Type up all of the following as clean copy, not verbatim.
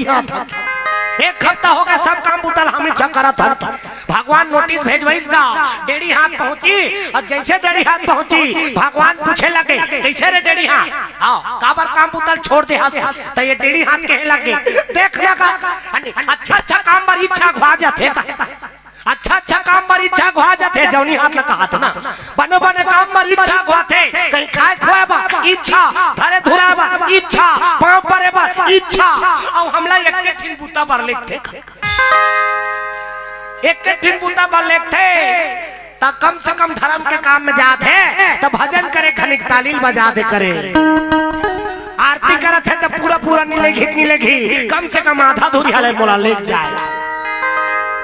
था। एक हफ्ता हो गया सब काम बुतल हम इच्छा करा था। भगवान नोटिस भेजवाइस का डेढ़ी हाथ पहुंची और जैसे डेढ़ी हाथ पहुंची भगवान पूछे लगे कैसे रे डेढ़ी हाथ आओ काबर काम बुतल छोड़ दे हाथ तो ये डेढ़ी हाथ कहे लगे देखने का अच्छा काम पर इच्छा घुआ जाते अच्छा काम पर इच्छा घुआ जाते जौनी हाथ लगा हाथ ना बने बने काम पर इच्छा घुआते कहीं खाए खुआबा इच्छा धरे धुराबा इच्छा पांव परेबा इच्छा और हमला एक ठिन बूता पर लिखते एक ठिन बूता पर लिखते ता कम से कम धर्म के काम में जाते तो भजन करे खनिक तालील बजा दे करे आरती करत है तो पूरा पूरा नहीं लेगी कम से कम आधा धूरी हले मोला लेक जाए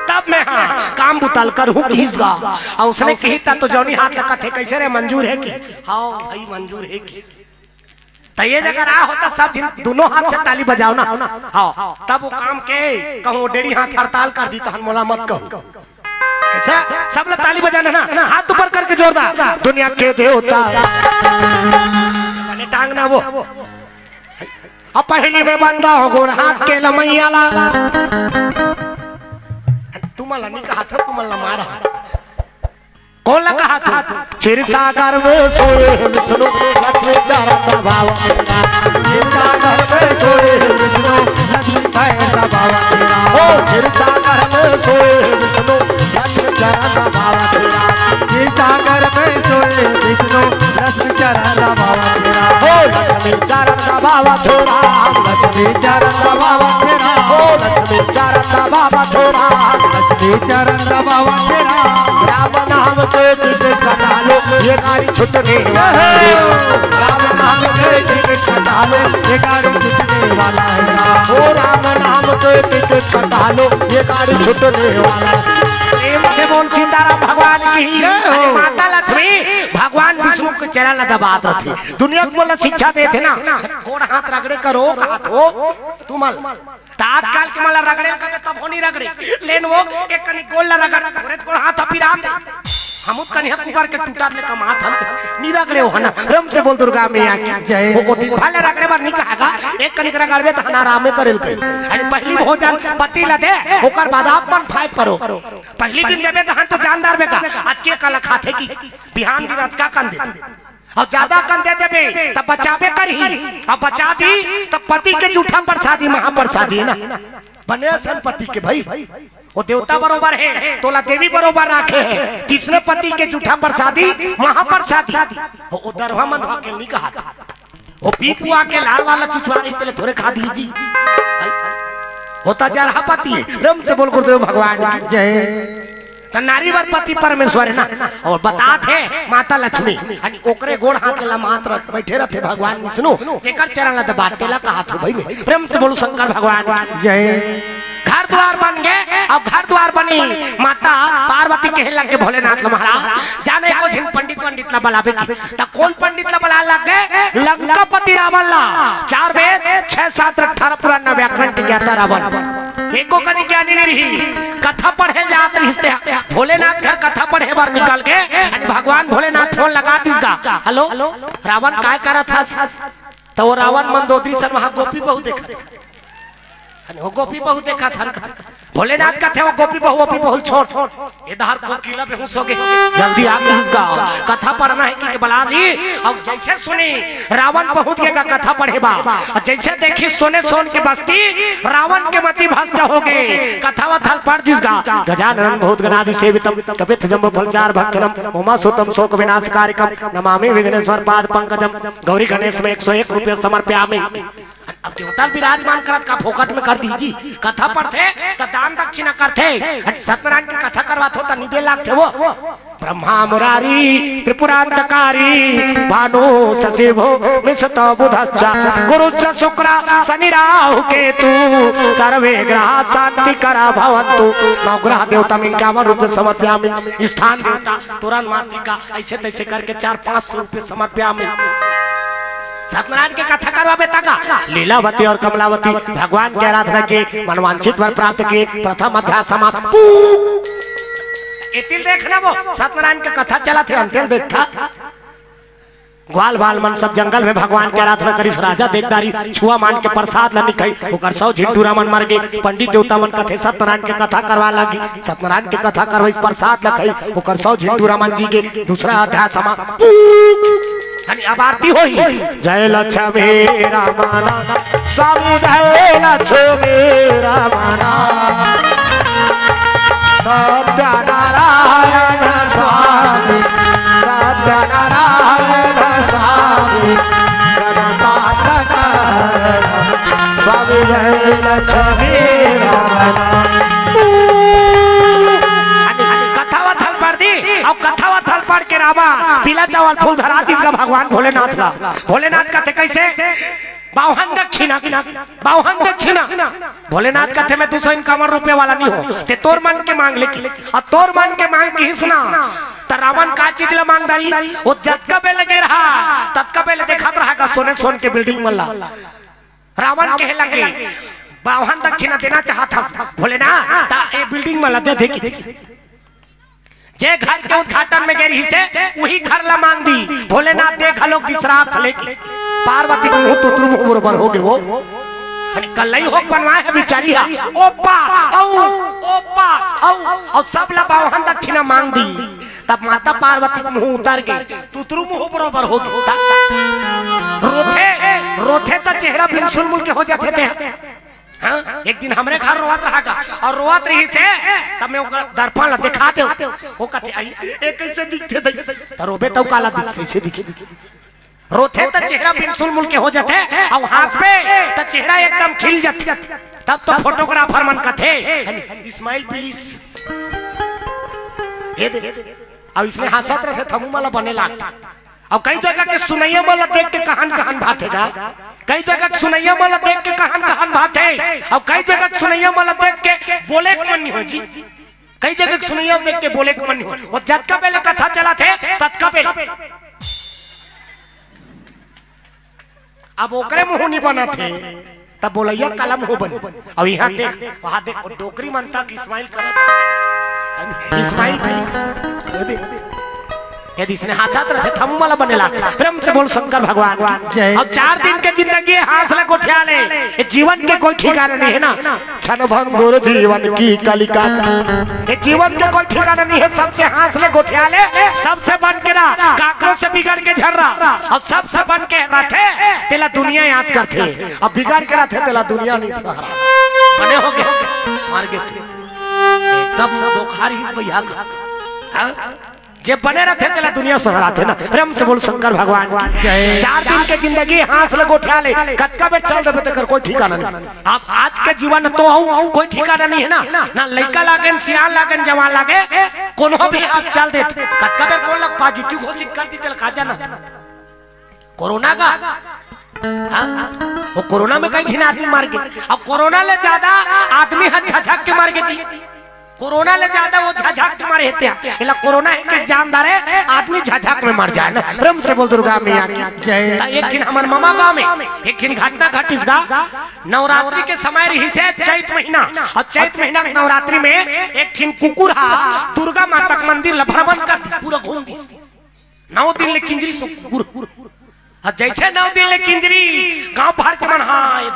तब मैं हाँ काम बुतल कर हूँ किसगा और उसने कही था तो जौनी हाथ लगा थे कैसे रे मंजूर है कि हाँ भाई मंजूर है कि तो ये जगह रहा होता सब दोनों हाथ से ताली बजाओ ना हाँ तब वो काम के कहूँ डेढ़ी हाथ हड़ताल कर दी तो हनमोला मत कहूँ कैसा सब लोग ताली बजाना ना हाथ ऊपर करके जोरदार दुनिया के देवता टांगना वो अब पहली में बंदा हो गोड़ हाथ के लमैयाला तुम्हारा नहीं कहा था तुम्हारा मारा कौन लगा था क्षीर सागर में सोए विष्णु लक्ष्मी चरण भाव क्षीर सागर में सोए विष्णु लक्ष्मी चरण भाव ओ क्षीर सागर में सोए विष्णु लक्ष्मी चरण भाव क्षीर सागर में सोए विष्णु लक्ष्मी चरण भाव ओ लक्ष्मी चरण भाव थोड़ा लक्ष्मी चरण भाव तेरा ओ लक्ष्मी चरण भाव थोड़ा लक्ष्मी चरण भाव तेरा राम नाम के टिकट कटा लो ये गाड़ी छूटने राम नाम के टिकट कटा लो ये गाड़ी छूटने वाला है ओ राम नाम के टिकट कटा लो ये गाड़ी छूटने वाला है प्रेम से बोल सीताराम भगवान की माता लक्ष्मी भगवान विष्णु के चरण दबात रही दुनिया को बोला शिक्षा देते ना गोड़ हाथ रगड़े करो हाथ हो तुमल आजकल के माला रगड़े तब होनी रगड़े लेन वो एक कनी गोल रगड़ पूरे गोड़ हाथ अपिराम हम कनी हाथ ऊपर के टूटा ले कम हाथ हम नी रगड़े हो ना रम से बोल दुर्गा मैया की जय वो दिन भले रगड़े बार नहीं कहागा एक कनी रगड़बे त हना रामे करेल कई अरे पहली भोजन पति ल दे ओकर बाद आप मन फाइव करो पहली दिन देबे त हन तो जानदार में का आज के कल खाथे की बिहान दिन रात का कन दे और ज्यादा कन दे देबे तब बचावे करही अब बचा दी तो पति के जूठा प्रसादी महाप्रसादी है ना बने संपत्ति के भाई वो देवता बरोबर है तोला देवी बरोबर राखे है तीसरे पति के जूठा प्रसादी महाप्रसादी वो दरवा मंदवा के नहीं कहा था वो पीपुआ के लाल वाला चुचवा रही थोड़े खा दीजिए होता जा रहा पति ब्रह्म से बोल गुरुदेव भगवान की जय तो नारी वर पति परमेश्वर है ना और बतात है माता लक्ष्मी यानी ओकरे गोड़ हाथ ला मात रख बैठे रहते भगवान विष्णु केकर चरण ला बाटे ला कहा था भाई में प्रेम से बोलो शंकर भगवान जय घर द्वार बन गए अब घर द्वार बनी माता पार्वती कहे लगे भोलेनाथ महाराज जाने को जिन पंडित ला बुलावे त कौन पंडित ला बुला लगे लंकापति रावण ला 4 वेद 6 7 18 पुराण व्याकरण के ज्ञाता रावण एको कनी ज्ञानी नहीं रही कथा पढ़े जात रिश्ते भोलेनाथ घर कथा पढ़े बार निकल के भगवान भोलेनाथ फोन लगा दिसगा हेलो रावण काय करा था तो वो रावण मंदोदरी सर वहां गोपी बहु देखा वो गोपी बहु देखा था भोलेनाथ का थे वो गोपी बहु छोड़ इधर को किला पे हुस हो गए जल्दी आ गए कथा पढ़ना है कि बला दी अब जैसे सुनी रावण पहुंच गएगा कथा पढ़ेबा और जैसे देखी सोने सोन के बस्ती रावण के मति भ्रष्ट हो गए कथा वथल पढ़ दिसगा गजानन बहुत गणाधि सेवितम कपित जम्बो फलचार भक्षणम उमा सुतम शोक विनाशकारिकम नमामि विघ्नेश्वर पाद पंकजम गौरी गणेश में 101 रुपये समर्पयामि अब देवता विराजमान करत का फोकट में कर दीजिए कथा पढ़ते तो दान दक्षिणा करते सत्यनारायण की कथा करवाते हो तो निदे लागते वो ब्रह्मा मुरारी त्रिपुरांतकारी भानु शशिभो मिषत बुधश्च गुरुश्च शुक्र शनि राहु केतु सर्वे ग्रह शांति करा भवन्तु नवग्रह देवता में 51 रुपये समर्पयामि स्थान देवता तुरंत मातृका ऐसे तैसे करके 400-500 रुपये समर्पयामि सत्यनारायण के कथा करवा बेटा लीलावती और कमलावती भगवान की आराधना के मनवांछित वर प्राप्त किए प्रथम अध्याय समाप्त इतिल देखना वो सत्यनारायण के कथा चला थे अंतिल देखा ग्वाल बाल मन सब जंगल में भगवान के आराधना करिस। राजा देखदारी छुआ मान के प्रसाद ला निकई ओकर 100 झिंटूरा मन मर गए। पंडित देवता मन कथे सत्यनारायण के कथा करवा लगी। सत्यनारायण के कथा करवाई प्रसाद लखई ओकर 100 झिंटूरा मन जी के दूसरा अध्याय समा अब आरती होई। जय लक्ष्मी रामाना स्वामी जय लक्ष्मी रामाना सत्यनारायण स्वामी सत्यनारायण स्वामी स्वामी जय लक्ष्मी कथावा थल पढ़ दी और कथावा थल पढ़ के रामा पीला चावल फूल धरा दी इसका भगवान भोलेनाथ ला। भोलेनाथ कहते कैसे बावहन दक्षिणा बावहन दक्षिणा भोलेनाथ कहते मैं 251 रुपए वाला नहीं हो ते तोर मन के मांग लेकिन और तोर मन के मांग की हिस्सा तो रावण का चीज ला मांगदारी वो जतका पे लगे रहा ततका पे देखत रहा का सोने सोन के बिल्डिंग वाला रावण कहे लगे बावहन दक्षिणा देना चाहता भोलेनाथ ये बिल्डिंग वाला दे दे जे घर के उद्घाटन में गई से वही घर ला मांग दी। भोलेनाथ देख लोग तीसरा खले की पार्वती को मुंह तुतरू मुंह बरोबर हो गए वो कल ही हो बनवाए है बेचारी ओपा ओपा और सब ला बावहन दक्षिणा मांग दी। तब माता पार्वती को मुंह उतर गई तुतरू मुंह बरोबर हो गई। रोथे रोथे तो चेहरा बिल्कुल मुल के हो जाते थे। हाँ? एक दिन हमरे घर रोवत रहा और रोवत रही से तब मैं दर्पण ला दिखा दे वो कहते आई ए कैसे दिखते तो रोबे तो काला दिख कैसे दिखे रोते तो चेहरा बिल्कुल मुल के हो जाते और हाथ पे तो चेहरा एकदम खिल जाते। तब तो फोटोग्राफर मन कहते इस्माइल प्लीज ये दे अब इसने हंसत रहे थमू वाला बने लगता। और कई जगह के सुनैया वाला देख के कहान कहान भातेगा कई जगह सुनैया वाला देख के कहान कहान बात है और कई जगह सुनैया वाला देख के बोले के मन नहीं हो जी। कई जगह सुनैया देख के बोले के मन नहीं हो वो जतका पहले कथा चला थे ततका पहले अब ओकरे मुंह नहीं बना थे तब बोलैया कलम हो बनी। और यहाँ देख वहां देख डोकरी मनता की इस्माइल करा इस्माइल प्लीज यदि इसने हंसत रहे थमू वाला बने लगता। प्रेम से बोल शंकर भगवान अब 4 दिन के जिंदगी हांसले को ठियाले ये जीवन के कोई ठिकाना नहीं है ना क्षण भंगुर जीवन की कलिका ये जीवन के कोई ठिकाना नहीं है। सबसे हांसले को ठियाले सबसे बन के ना काकरों से बिगड़ के झड़ रहा और सबसे बन के रहते तेला दुनिया याद करते अब बिगड़ के रहते तेला दुनिया नहीं बने हो गए मार गए एकदम धोखारी भैया जे बने रहते तेला दुनिया सहराते ना। प्रेम से बोल शंकर भगवान 4 दिन के जिंदगी हाथ लगो ठियाले कतका बेट चल देबे तकर कोई ठिकाना नहीं। आप आज के जीवन तो हो कोई ठिकाना नहीं है ना लड़का लागन सियान लागन जवान लागे कोनो भी आप चल दे कतका बेट बोल लग पॉजिटिव घोषित कर दी तेल खा जाना कोरोना का वो कोरोना में कई छिन आदमी मार गए अब कोरोना ले ज्यादा आदमी झझक के मार गए जी। कोरोना ले ज्यादा वो झझक के मारे हेते इला कोरोना है के जानदार है आदमी झझक में मर जाए ना। प्रेम से बोल दुर्गा मैया की जय। एक दिन हमार मामा गांव में एक दिन घटना घटिस गा नवरात्रि के समय रही से चैत महीना और चैत महीना के नवरात्रि में एक दिन कुकुर हा दुर्गा माता का मंदिर ला भ्रमण कर पूरा घूम दी 9 दिन ले किंजरी से कुकुर जैसे 9 दिन ले किंजरी गांव भर के मन हाँ ये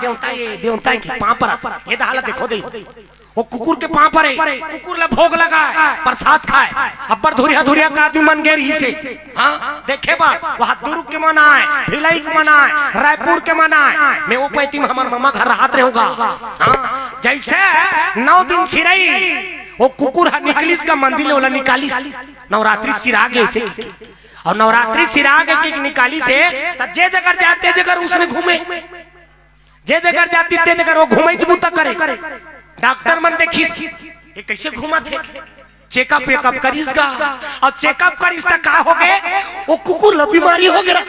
देवता की पांव पर ये हालत देखो दे वो कुकुर के पांव पर कुकुर ला भोग लगा प्रसाद खाए अब्बर धुरिया धुरिया का आदमी मन गए रही से हाँ देखे बात वहाँ दुर्ग के मन आए भिलाई के मन आए रायपुर के मन आए मैं वो पैती में हमारे मामा घर हाथ रहूंगा हाँ जैसे 9 दिन सिरई वो कुकुर निकलिस का मंदिर वाला निकालिस नवरात्रि सिराग ऐसे और नवरात्रि सिराग की निकाली से जे जगह जाते जगह उसने घूमे जे जगह जाती ते जगह वो घूमे बुता करे डॉक्टर मन देखिस ये कैसे घूमा थे चेकअप वेकअप करिस गा और चेकअप करिस त का हो गए वो कुकुर ला बीमारी हो गया।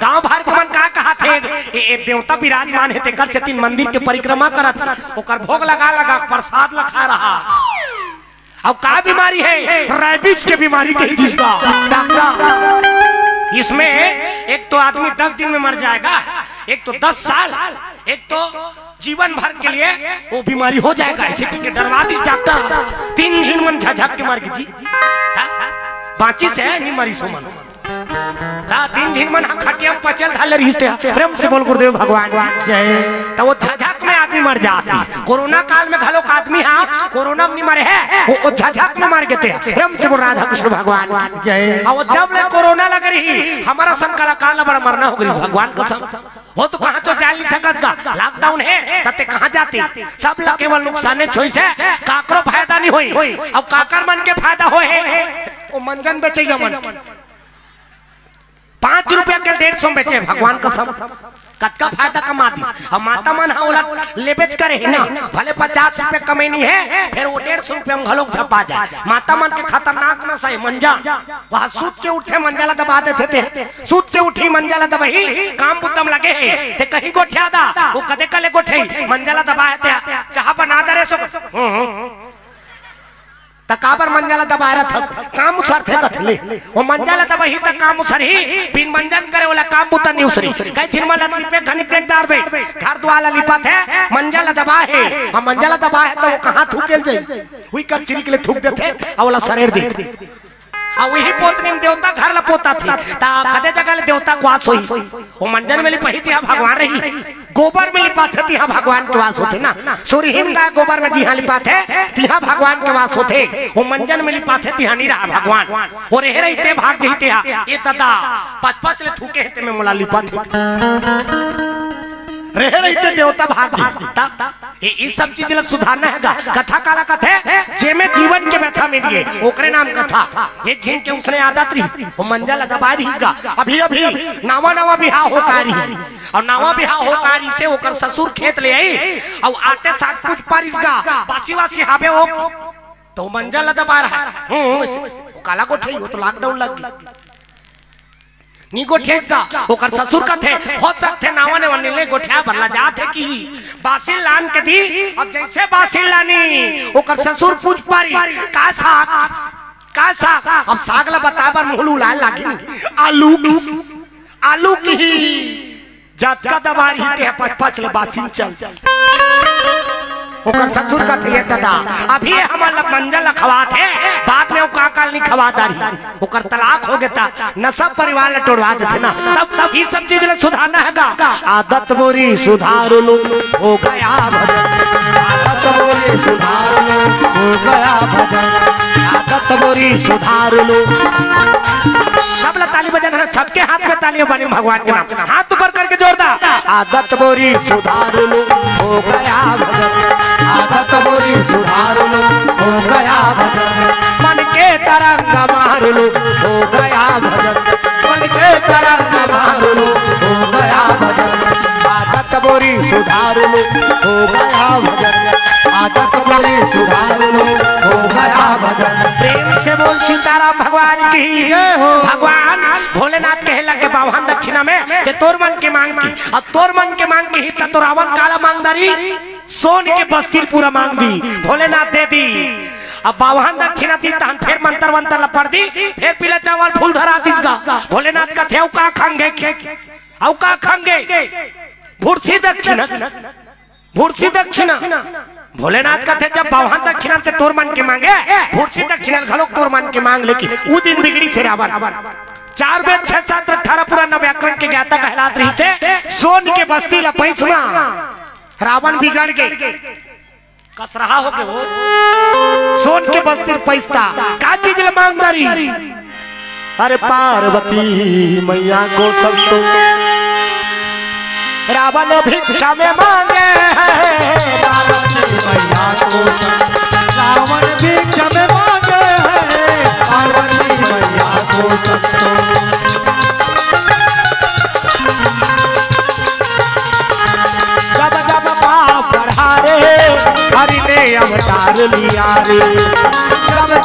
गांव भर के मन का कहा थे ये देवता विराजमान है तेकर से 3 मंदिर के परिक्रमा करत ओकर भोग लगा लगा प्रसाद लखा रहा अब का बीमारी है रेबीज के बीमारी के ही दिसगा डॉक्टर इसमें एक तो आदमी 10 दिन में मर जाएगा एक तो 10 साल एक तो जीवन भर के लिए वो बीमारी हो जाएगा ऐसे क्योंकि डरवा दिस डॉक्टर 3 दिन मन झझक के मार के जी बाची से नहीं मरी सो मन दिन दिन मन खटिया में पचल धाले रहिते प्रेम से बोल गुरुदेव भगवान जय। तो वो झझक में आदमी मर जाता। कोरोना काल में घलो आदमी हाँ कोरोना में मरे है वो झझक में मर गए थे। प्रेम से बोल राधा कृष्ण भगवान जय। और जब ले कोरोना लग रही हमारा संग कलाकार बड़ा मरना हो गई भगवान कसम। वो तो कहाँ तो जा नहीं सकता लॉकडाउन है तब कहाँ जाती सब लोग केवल नुकसान छोई से काकरो फायदा नहीं हुई। अब काकर मन के फायदा हो वो मंजन बेचे मन 5 रुपया के 150 बेचे भगवान कसम कतका फायदा कमा दी। अब माता मन हा ले बेच करे है ना भले 50 रुपया कमेनी है फिर वो 150 रुपया में घलोक झपा जाए। माता मन के खतरनाक न सही मंजा वहां सूत के उठे मंजाला दबा देते थे सूत के उठी मंजाला दबाही काम बुतम लगे है कहीं गोठिया दा वो कदे कले गोठे मंजाला दबाए थे चाह बना दे सो तकाबर मंजाला दबा रहा था काम उसर थे कथले वो मंजाला दबाही तक काम उसर ही बिन मंजन करे वाला काम बुता नहीं उसरी कई छिनमा लतली पे घनिक देखदार बे घर द्वाला लिपा थे मंजाला दबा है हम मंजाला दबा है तो वो कहां थूकेल जाई हुई कर चिरी के लिए थूक देते अवला शरीर दे और वही पोतनी में देवता घर ला पोता थी ता कदे जगह ले देवता को वास होई वो मंजन में लिपही थी भगवान रही गोबर में लिपाते तिहा भगवान के वास होते ना सूर्यहीन का गोबर में जिहा लिपाते तिहा भगवान के वास होते वो मंजन में लिपाते तिहा नहीं रहा भगवान और रह रहते भाग जहीते ये दादा 5-5 ले थूके हेते में मोला लिपाते रह रहते देवता भाग ये सब चीज सुधारना है कथा काला कथे जे में जीवन के व्यथा मिलिए ओकरे नाम कथा ये जिनके उसने आदत रही वो मंजल दबा रहीगा अभी अभी नवा बिहाव हो कारी और नवा बिहाव हो कारी से ओकर ससुर खेत ले आई और आते 60 कुछ पारिसगा बासी हाबे हो तो मंजल दबा रहा है काला गोठे वो तो लॉकडाउन लग गई नी गोठेगा ओकर ससुर का थे हो सकते नावा ने वने ले गोठिया भरला जात है कि बासिल लान के दी अब जैसे बासिल लानी ओकर ससुर पूछ पारी का साग अब साग ला बताबर मुहलू लाल लागी आलू की जटका दबारी के 5-5 ले बासिल चल ओकर ससुर का थे दादा अभी हमारा मंजल खवात है बाद में वो काकाल नहीं खवादारी ओकर तलाक हो गया न सब परिवार ने तोड़वा देते ना तब ये सब चीज सुधारना है आदत बोरी सुधार लो हो गया भजन आदत बोरी सुधार लो हो गया भजन आदत बोरी सुधार लो सब ला ताली बजाना सबके हाथ में तालियां बनी भगवान के नाम हाथ ऊपर करके जोरदार आदत बोरी सुधार लो हो गया भजन आदत बोरी सुधार लो हो गया भजन मन के तरंग मार लो हो गया भजन मन के तरंग मार लो हो गया भजन आदत बोरी सुधार लो हो गया भजन आदत बोरी सुधार लो हो गया भजन प्रेम से बोल सीताराम भगवान की भगवान भोलेनाथ कहे लगे बावन दक्षिणा में ते तोर मन के मांग की और तोर मन के मांग की ही तो रावण काला मांगदारी सोन के बस्ती पूरा मांग दी भोलेनाथ दे दी अब बावन दक्षिणा दी तहन फिर मंत्र वंत्र ला पड़ दी फिर पीला चावल फूल धरा दिसगा भोलेनाथ का थे का खांगे औ का खांगे भूर्सी दक्षिणा भोलेनाथ का थे जब बावन दक्षिणा ते तोर मन के मांगे भूर्सी दक्षिणा घलोक तोर मन के मांग लेकी वो दिन बिगड़ी से रावण 4 वेद 6 7 18 पूरा व्याकरण के ज्ञाता कहलात रही से सोन के बस्ती ला पैसना रावण बिगड़ गए कस रहा हो के वो सोन के बस्ती पैसा का चीज ला मांगदारी अरे पार्वती मैया को सब तो रावण भिक्षा में मांगे है पार्वती मैया को रावण भिक्षा में मांगे है पार्वती मैया को सब तो जब पाप बढ़ा रे हरि ने अवतार लिया रे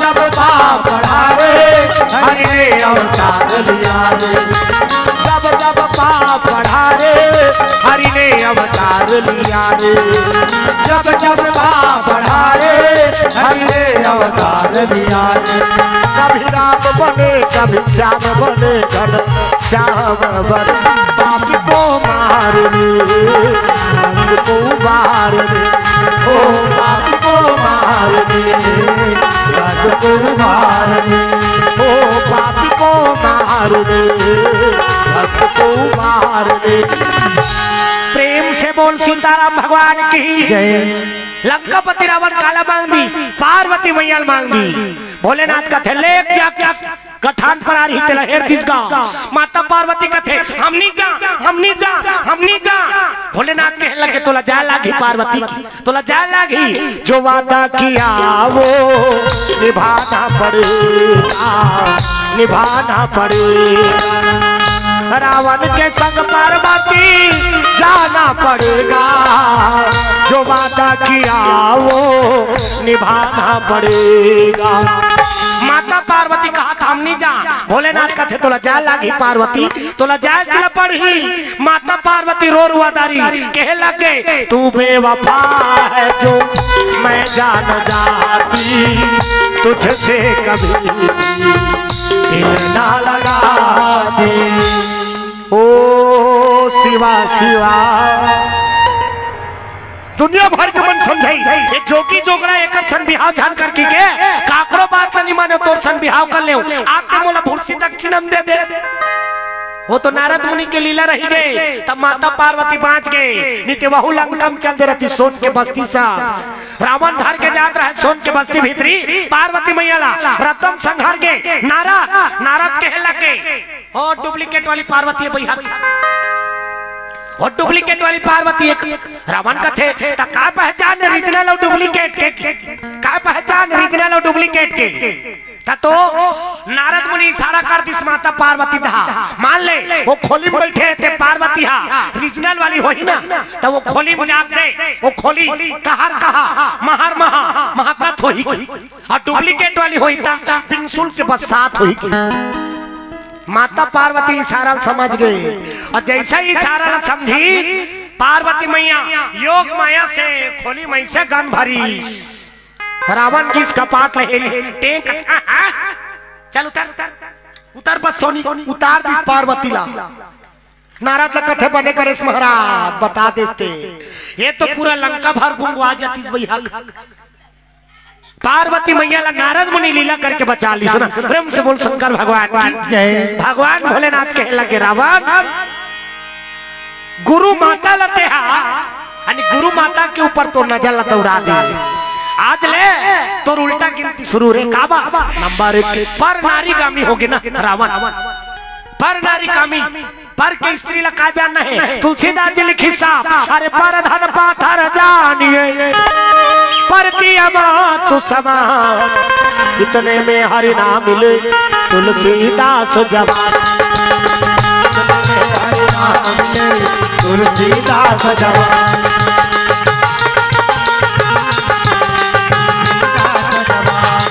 जब पाप बढ़ा रे हरि ने अवतार लिया रे जब पाप बढ़ा रे हरि ने अवतार लिया रे जब पाप बढ़ा रे हरि ने अवतार लिया रे कभी राम बने कभी श्याम बने घन श्याम बने पाप को मार रंग को उबार ओ पाप को मार रंग को उबार ओ पाप को मार मार दे, भक्त को मार दे। प्रेम से बोल सीताराम भगवान की जय। लंकापति रावण काला मांग दी, पार्वती मैया मांग दी। भोलेनाथ का थे लेक जा कठान पर आ रही तेला हेर दिसगा। माता पार्वती का थे हम नहीं जा, हम नहीं जा, हम नहीं जा। भोलेनाथ के लगे तोला जा लागी पार्वती की, तोला जा लागी। जो वादा किया वो निभाना पड़ेगा, निभाना पड़ेगा। रावण के संग पार्वती जाना पड़ेगा, जो वादा किया वो निभाना पड़ेगा। माता पार्वती कहा था हम नहीं जा, भोलेनाथ का थे तोला जा लागी पार्वती, तोला जा चल पड़ी। माता पार्वती रो रुआदारी कह लगे तू बेवफा है जो मैं जान जाती, तुझसे कभी दिल ना लगा दे। ओ शिवा शिवा दुनिया भर के मन समझाई एक जोगी जोगड़ा एक सन बिहाव जान कर की के काकरो बात नहीं माने तोर सन बिहाव कर ले आपके मोला भूसी दक्षिणम दे दे। वो तो नारद मुनि के लीला रही गए, तब माता पार्वती बाँच गए। नीति वहु लंकम चल दे रहती सोन के बस्ती सा। रावण धर के जात रहे सोन के बस्ती भीतरी, पार्वती मैया ला रतम संघार के नारद के लगे और डुप्लीकेट वाली पार्वती है भैया, और डुप्लीकेट वाली पार्वती एक रावण का थे। का पहचान रीजनल और डुप्लीकेट के, का पहचान रीजनल और डुप्लीकेट के। तो नारद मुनि इशारा कर दिस माता पार्वती दा मान ले वो खोली में बैठे थे पार्वती हा रीजनल वाली हो ही ना, तो वो खोली में जाग दे, वो खोली कहर कहा महर महा महकत होई और डुप्लीकेट वाली होई ता पिंसुल के बसात होई। माता पार्वती इशारा समझ गए और जैसा ही इशारा समझी पार्वती मैया योग माया से खोली मई से गन भरी। रावण की कपाट लहेरी टेक चल उतर उतर बस सोनी उतार दिस पार्वती ला। नारद ला कथे बने करे महाराज बता देते ये तो पूरा लंका भर गुंगवा जाती भैया। पार्वती मैया ला नारद मुनि लीला करके बचा ली। सुना प्रेम से बोल शंकर भगवान की जय। भगवान भोलेनाथ कहे लगे रावण गुरु माता लते गुरु माता के ऊपर तो नजर लता उड़ा दी। आज ले तो उल्टा गिनती शुरू रे काबा नंबर 1 पर नारी गामी होगी ना रावण, पर नारी कामी पर के स्त्री लगा जाना है। तुलसीदास जी लिखी साहब अरे पर धन पाथर जानिए परती अमा तू समा इतने में हरि ना मिले तुलसीदास जवान, हरि ना मिले तुलसीदास जवान।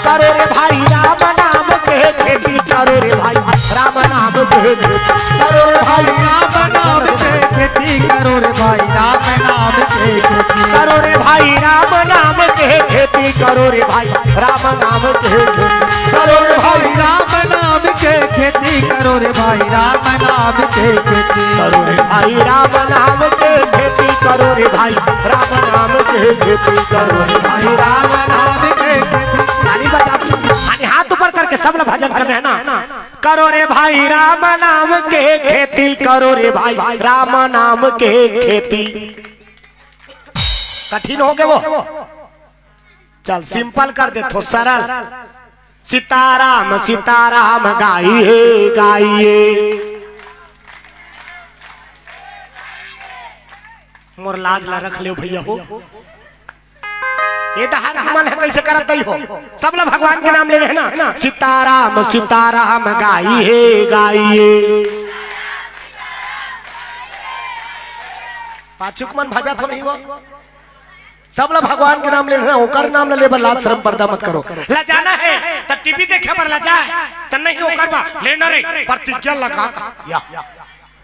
करो रे भाई राम नाम के खेती, करो रे भाई राम नाम के खेती, करो रे भाई राम नाम के खेती, करो रे भाई राम नाम के खेती, करो रे भाई राम नाम के खेती, करो रे भाई राम नाम के खेती, करो रे भाई राम नाम के खेती, करो रे भाई राम नाम के खेती, करो रे भाई राम नाम के खेती, करो रे भाई राम नाम के खेती, करो रे भाई राम नाम के खेती। हाथ ऊपर करके सब लोग भजन कर रहे हैं ना। करो रे भाई राम नाम के खेती, करो रे भाई राम नाम के खेती। कठिन हो गए वो, चल सिंपल कर दे थो सरल। सीताराम सीताराम गाइए गाइए। मोर लाज ला रख ले भैया हो, ये दहार की मन है कैसे करत ही हो। सब लोग भगवान के नाम ले रहे हैं ना। सीताराम सीताराम गाइए गाइए। पाछुक मन भजा तो नहीं हो। सब लोग भगवान के नाम ले रहे हैं, ओकर नाम ले बर लाज शर्म पर्दा मत करो। ला जाना है तो टीवी देखे पर ला जाए तो नहीं ओकर बा लेना रे प्रतिज्ञा लगा या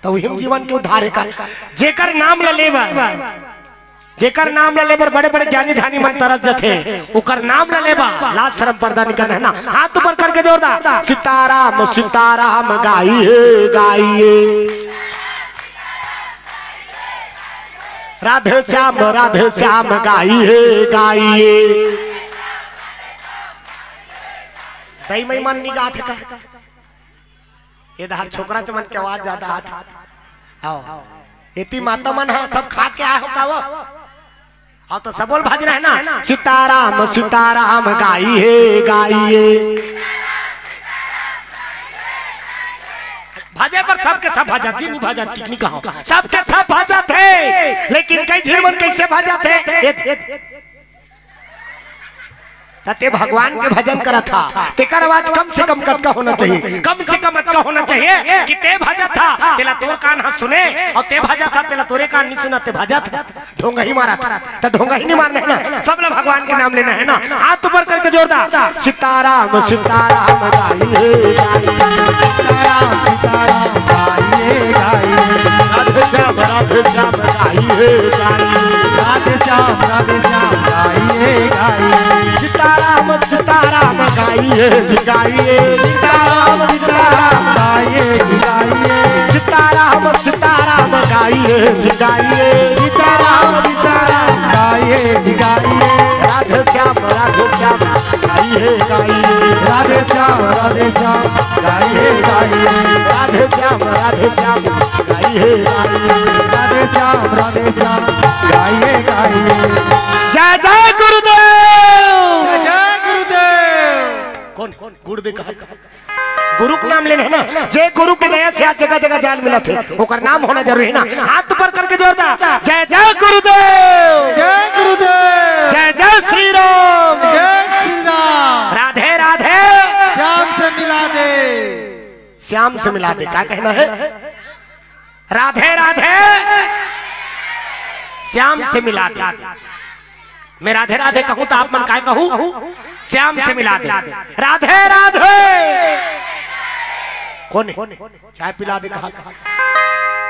तो हिम जीवन के उद्धार का जेकर नाम ले लेबा, जेकर नाम ले लेबर बड़े बड़े ज्ञानी ध्यानी मन तरस जथे उकर नाम ले लेबा लाज शर्म पर्दा निकल है ना। हाथ ऊपर करके जोरदार सीताराम सीताराम गाइए गाइए। राधे श्याम गाइए गाइए। तई मैं मन निगाह का ये धार छोकरा चमन के आवाज ज्यादा हाथ आओ इतनी माता मन है सब खा के आए होता वो और तो सब बोल भाज रहे हैं ना सीताराम गाइए भाजे पर सबके सब भाजा जी नहीं भाजा कितनी कहो सबके सब भाजा थे लेकिन कई झिरमन कैसे भाजा थे ते भगवान के भजन करा था तेकर आवाज कम से कम कद का होना चाहिए कम से कम कद का होना चाहिए कि ते भाजा था तेला तोर कान हाँ सुने और ते भाजा था तेला तोरे कान नहीं सुना ते भाजा था ढोंगा ही मारा था तो ढोंगा ही नहीं मारना है ना सब लोग भगवान के नाम लेना है ना हाथ ऊपर करके जोरदार सीताराम सीताराम गाइए राधे श्याम गाइए राधे श्याम गाइए सीताराम सीताराम गाइए गाइए सीताराम गाइए सीताराम सीताराम गाइए गाइए सीताराम गाइए राधे श्याम गाइए गाइए राधे श्याम गाइए गाइए राधे श्याम गाइए गाइए राधे श्याम गाइए गाइए जय जय गुरुदेव जय गुरुदेव कौन गुरुदेव कहा गुरु का नाम लेना है ना जय गुरु के दया से आज जगह जगह जान मिला थे ओकर नाम होना जरूरी है ना हाथ ऊपर करके जोरदार जय जय गुरुदेव जय गुरुदेव जय जय श्री राम जय श्री राम राधे राधे श्याम से मिला दे श्याम से मिला दे क्या कहना है राधे राधे श्याम से मिला दे मैं राधे राधे कहूं तो आप मन काय कहूं श्याम से मिला दे राधे राधे कौन चाय पिला दे कहा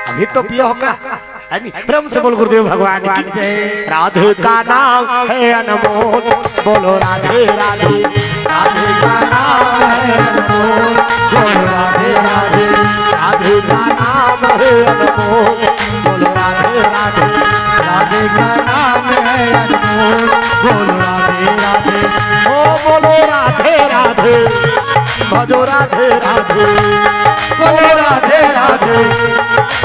अभी तो पिया होगा प्रेम से बोल गुरुदेव भगवान की राधे का नाम है अनमोल बोलो राधे राधे राधे का नाम है अनमोल बोलो राधे राधे राधे का नाम है अनमोल बोलो राधे राधे राधे का नाम है अनमोल बोलो राधे राधे ओ बोलो राधे राधे भजो राधे राधे बोलो राधे राधे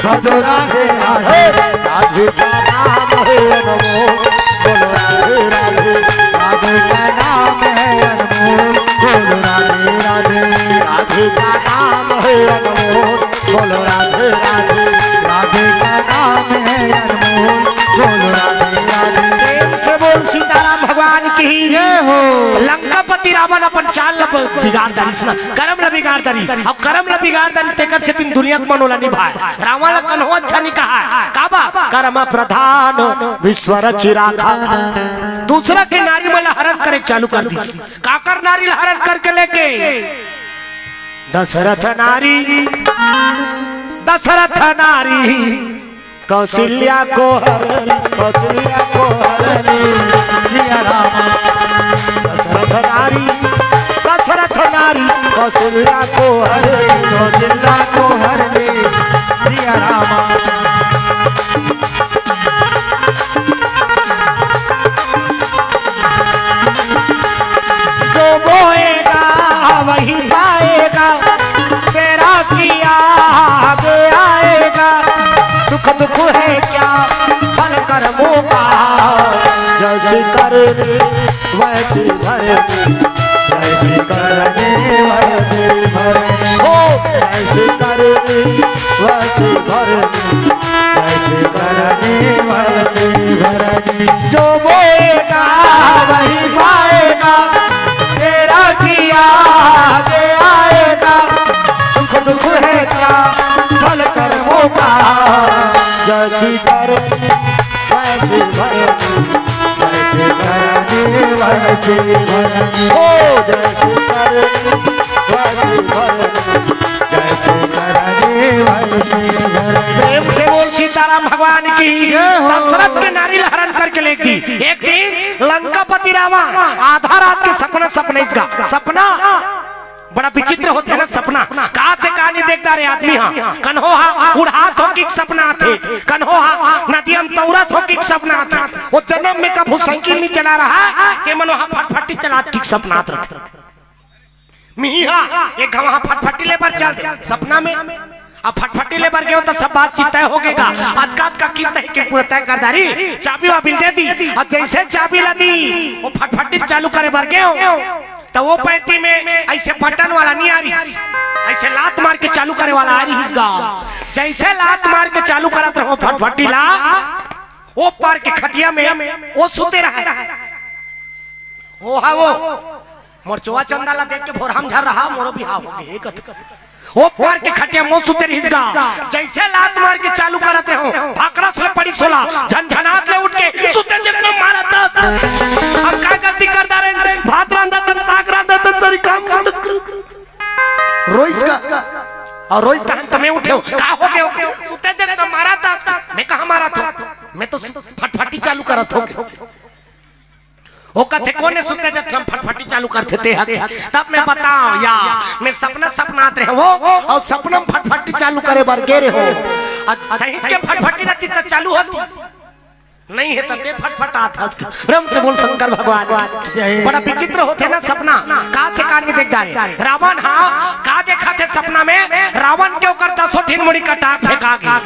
भजो राधे राधे राधे का नाम है अनमोल बोलो राधे राधे राधे का नाम है अनमोल बोलो राधे राधे राधे का नाम है अनमोल बोलो राधे राधे राधे का नाम है अनमोल बोलो राधे राधे प्रेम से बोल सीताराम भगवान की जय हो लंकापति रावण अपन चाल लब बिगाड़दारी सुना करम ल बिगाड़दारी अब करम ल बिगाड़दारी तेकर से तीन दुनिया के मनोला निभाए रावण कन्हो अच्छा नहीं कहा काबा कर्म प्रधान विश्व रचिराखा दूसरा के नारी मला हरण करे चालू कर दी काकर नारी हरण करके लेके दशरथ नारी कौशल्या को हरली सिया राम दशरथ नारी कौशल्या को हरली कौशल्या को हर ले सिया राम जो बोएगा वही पाएगा तेरा किया आगे आएगा सुख दुख है क्या फल कर्मों का जैसे करने वैसे भरने जैसे करने वैसे भरने हो जैसे करने वैसे भरने जैसे करने वैसे भरने जो बोएगा वही पाएगा तेरा किया आगे आएगा सुख दुख है क्या फल कर्मों का जैसी करनी वैसी भरनी जैसे करने वैसे भरने हो जैसी करनी वैसी भरनी जैसे करने वैसे भरने प्रेम से बोल सीताराम भगवान की दशरथ के नारी हरण करके ले दी एक दिन लंकापति रावण आधा रात के सपना बड़ा विचित्र होते है ना सपना कहा से कहानी देखता रहे आदमी हाँ कन्हो हा उड़ात हो कि सपना थे कन्हो हा नदियम तौरत हो कि सपना थे वो जन्म में कब साइकिल नहीं चला रहा के मनो हा फटफटी चला कि सपना थे मिया एक वहां फटफटी ले पर चल दे सपना में। अब फटफटी ले पर गयो तो सब बातचीत तय हो गएगा। अदकात का किस तय के पूरा तय कर दारी चाबी वाबिल दे दी। और जैसे चाबी लगी वो फटफटी चालू करे भर गयो तो वो पैती में ऐसे बटन वाला नहीं आ रही, ऐसे लात मार के चालू करे वाला आ रही इसका। जैसे लात मार के चालू करत रहो फटफटी ला वो पार के खटिया में वो सुते रहा। वो हा वो मोरचुआ चंदाला देख के भोरहम झर रहा मोरो बिहाव हो गए कत। वो पार के खटिया मो सुते रहिसगा। जैसे लात मार के चालू करत रहो भाकरस ले पड़ी सोला झनझनात ले उठ के सुते जितना मारत। अब का गलती कर दा रे भात रांदा तन साग रांदा तन सारी काम रोइस का और रोइस का तमे उठे का हो गए सुते जितना मारत। मैं कहां मारा था मैं तो फटफटी चालू करत हो। वो कहते कोने सुते जब हम फटफटी चालू करते थे तब मैं बताऊं या मैं सपना आते हैं वो और सपना फटफटी चालू करे बार गेरे हो सही के फटफटी रहती तो चालू होती नहीं है तब फटफटा था। ब्रह्म से बोल शंकर भगवान बड़ा विचित्र होते ना सपना का से कान में देखता है। रावण हाँ का देखा थे सपना में रावण के ऊपर 10 ठीन मुड़ी का टाक फेंका गया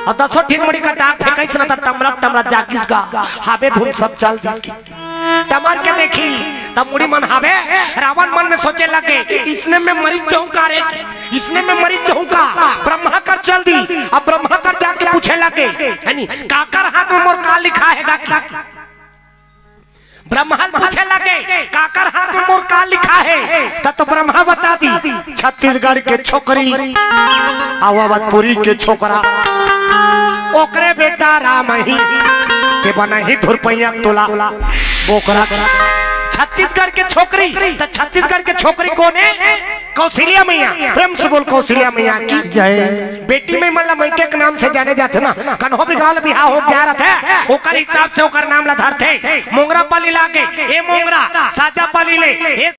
और 10 ठीन मुड़ी का टाक फेंका से ना टमरा जागिस का हावे धुन सब चल दिस टमार के देखी तब मुड़ी मन हावे रावण मन में सोचे लगे इसने में मरीज जाऊं का रे इसने में मरीज जाऊं का ब्रह्मा कर चल दी। अब ब्रह्मा कर जाके पूछे लगे यानी काकर हाथ में मोर का लिखा है क्या ब्रह्मा पूछे लगे काकर हाथ में मोर का लिखा है तब तो ब्रह्मा बता दी छत्तीसगढ़ के छोकरी आवावतपुरी के छोकरा ओकरे बेटा राम ही के बना ही धुरपैया तोला बोकरा। छत्तीसगढ़ के छोकरी तो छत्तीसगढ़ के छोकरी कौन है कौशल्या मैया। प्रेम से बोल कौशल्या मैया की जय। बेटी में मतलब मैके के नाम से जाने जाते ना कन्हो बिगाल बिहाव हो गया रहते ओकर हिसाब से ओकर नाम ला धरते मोंगरा पाली लाके ए मोंगरा साजा पाली ले